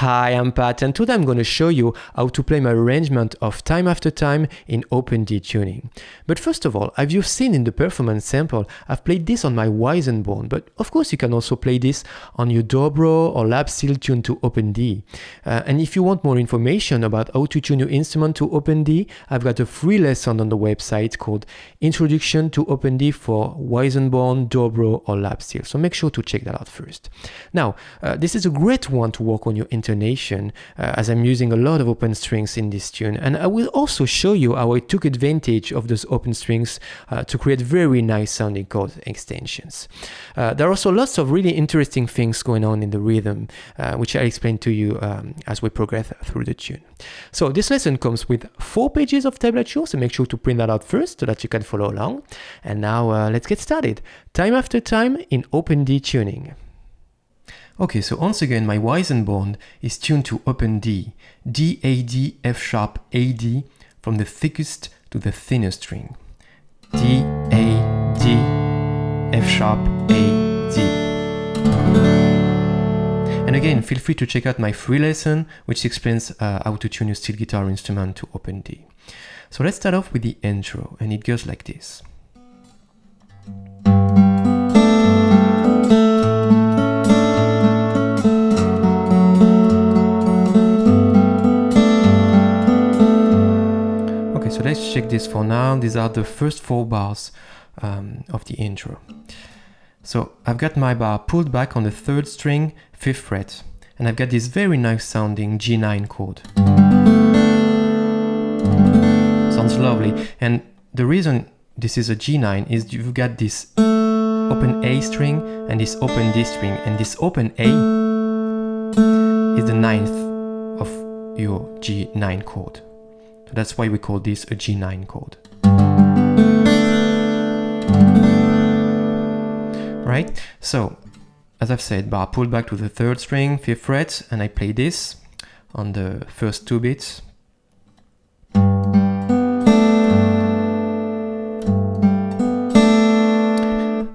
Hi, I'm Pat, and today I'm going to show you how to play my arrangement of Time After Time in Open D tuning. But first of all, as you've seen in the performance sample, I've played this on my weissenborn, but of course you can also play this on your dobro or lap steel tuned to Open D. And if you want more information about how to tune your instrument to Open D, I've got a free lesson on the website called Introduction to Open D for weissenborn, dobro or lap steel. So make sure to check that out first. Now, this is a great one to work on your intonation, as I'm using a lot of open strings in this tune, and I will also show you how I took advantage of those open strings to create very nice sounding chord extensions. There are also lots of really interesting things going on in the rhythm, which I'll explain to you as we progress through the tune. So this lesson comes with 4 pages of tablature, so make sure to print that out first so that you can follow along. And now let's get started. Time After Time in Open D tuning. Okay, so once again, my weissenborn is tuned to Open D, D, A, D, F sharp, A, D, from the thickest to the thinnest string. D, A, D, F sharp, A, D. And again, feel free to check out my free lesson, which explains how to tune your steel guitar instrument to Open D. So let's start off with the intro, and it goes like this. So let's check this for now. These are the first 4 bars of the intro. So I've got my bar pulled back on the 3rd string, 5th fret, and I've got this very nice sounding G9 chord. Sounds lovely. And the reason this is a G9 is you've got this open A string and this open D string, and this open A is the 9th of your G9 chord. So that's why we call this a G9 chord. Right? So, as I've said, bar pulled back to the 3rd string, 5th fret, and I play this on the first 2 beats.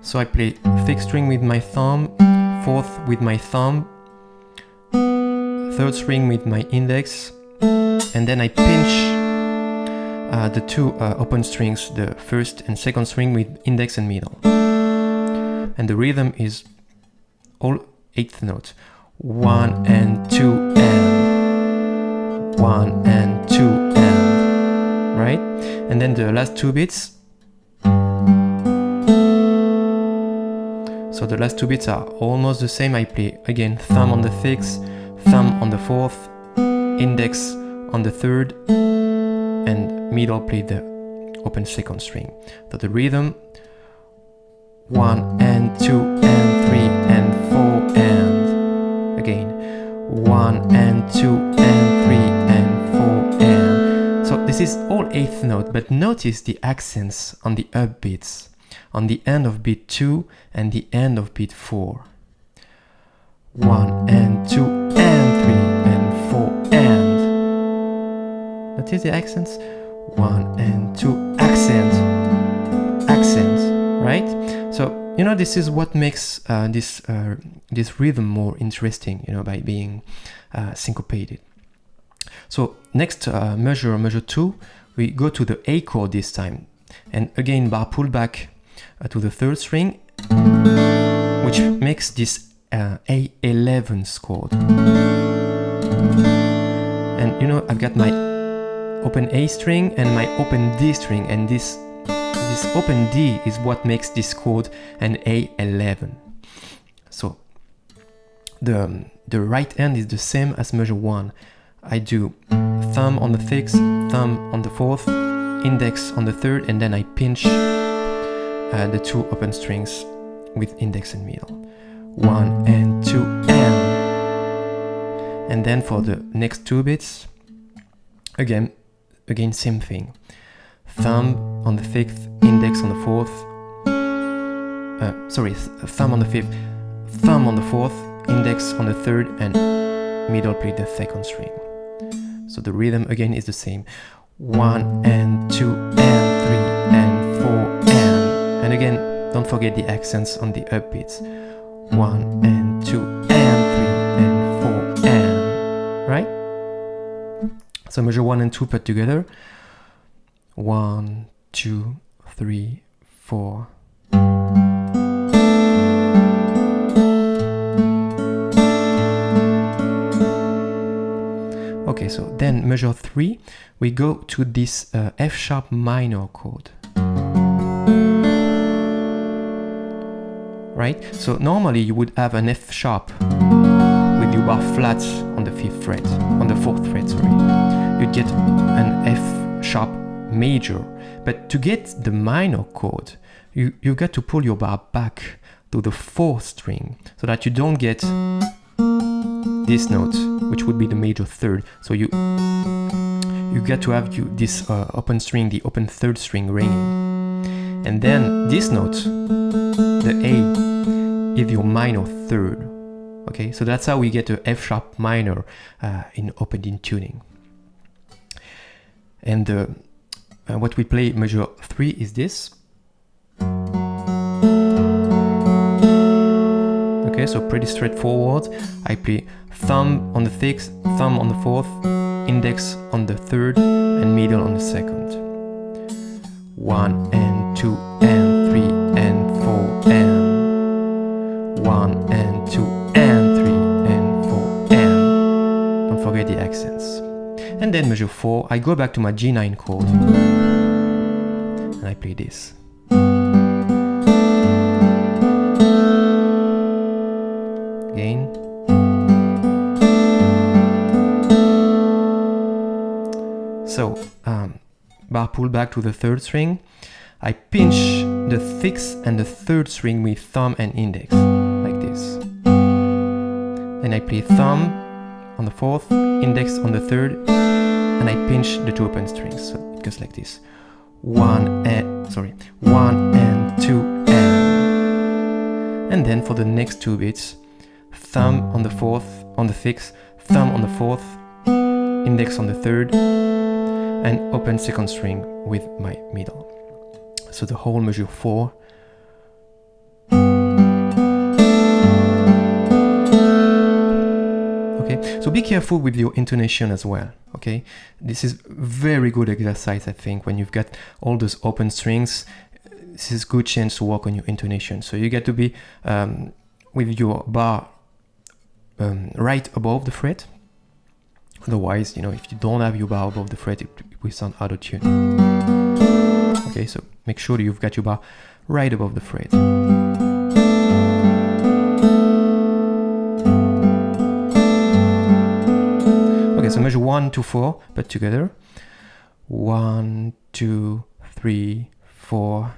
So I play 5th string with my thumb, 4th with my thumb, 3rd string with my index, and then I pinch the 2 open strings, the 1st and 2nd string with index and middle. And the rhythm is all 8th notes. 1 and 2 and 1 and 2 and, right? And then the last 2 beats. So the last 2 beats are almost the same. I play again thumb on the 5th, thumb on the 4th, index on the 3rd, and middle play the open 2nd string. So the rhythm 1 and 2 and 3 and 4 and again 1 and 2 and 3 and 4 and. So this is all 8th note, but notice the accents on the upbeats, on the end of beat 2 and the end of beat 4. 1 and 2 and 3 and 4 and. Notice the accents? 1 and 2 accent, right? So you know, this is what makes this rhythm more interesting, you know, by being syncopated. So next measure 2, we go to the A chord this time, and again bar pulled back to the 3rd string, which makes this A11 chord. And you know, I've got my open A string and my open D string, and this open D is what makes this chord an A11. So the right hand is the same as measure 1. I do thumb on the 6th, thumb on the 4th, index on the 3rd, and then I pinch the 2 open strings with index and middle. 1 and 2 and then for the next 2 beats, again same thing. Thumb on the 5th, index on the 4th. Thumb on the 5th, thumb on the 4th, index on the 3rd, and middle play the 2nd string. So the rhythm again is the same. 1 and 2 and 3 and 4 and again, don't forget the accents on the upbeats. 1 and 2 and 3 and 4 and So measure 1 and 2 put together. 1, 2, 3, 4. Okay, so then measure 3, we go to this F sharp minor chord. Right? So normally you would have an F sharp with your bar flat on the 5th fret, on the 4th fret, sorry. You'd get an F sharp major, but to get the minor chord, you've got to pull your bar back to the 4th string so that you don't get this note, which would be the major 3rd. So you get to have this open string, the open 3rd string ringing. And then this note, the A, is your minor 3rd. Okay, so that's how we get a F sharp minor in open D tuning. And what we play measure 3 is this. Okay, so pretty straightforward. I play thumb on the 6th, thumb on the 4th, index on the 3rd, and middle on the 2nd. 1 and 2 and 3 and 4 and 1 and 2 and 3 and 4 and don't forget the accents. And then measure 4, I go back to my G9 chord and I play this. Again. So, bar pull back to the 3rd string. I pinch the 6th and the 3rd string with thumb and index, like this. Then I play thumb on the 4th, index on the 3rd, and I pinch the 2 open strings. So it goes like this. 1 and 2 and then for the next 2 beats, thumb on the 4th, on the 6th, thumb on the 4th, index on the 3rd, and open 2nd string with my middle. So the whole measure 4. Okay, so be careful with your intonation as well. Okay, this is very good exercise, I think, when you've got all those open strings. This is a good chance to work on your intonation. So you get to be with your bar right above the fret. Otherwise, you know, if you don't have your bar above the fret, it will sound out of tune. Okay, so make sure that you've got your bar right above the fret. Okay, so measure 1, 2, 4, put together. 1, 2, 3, 4.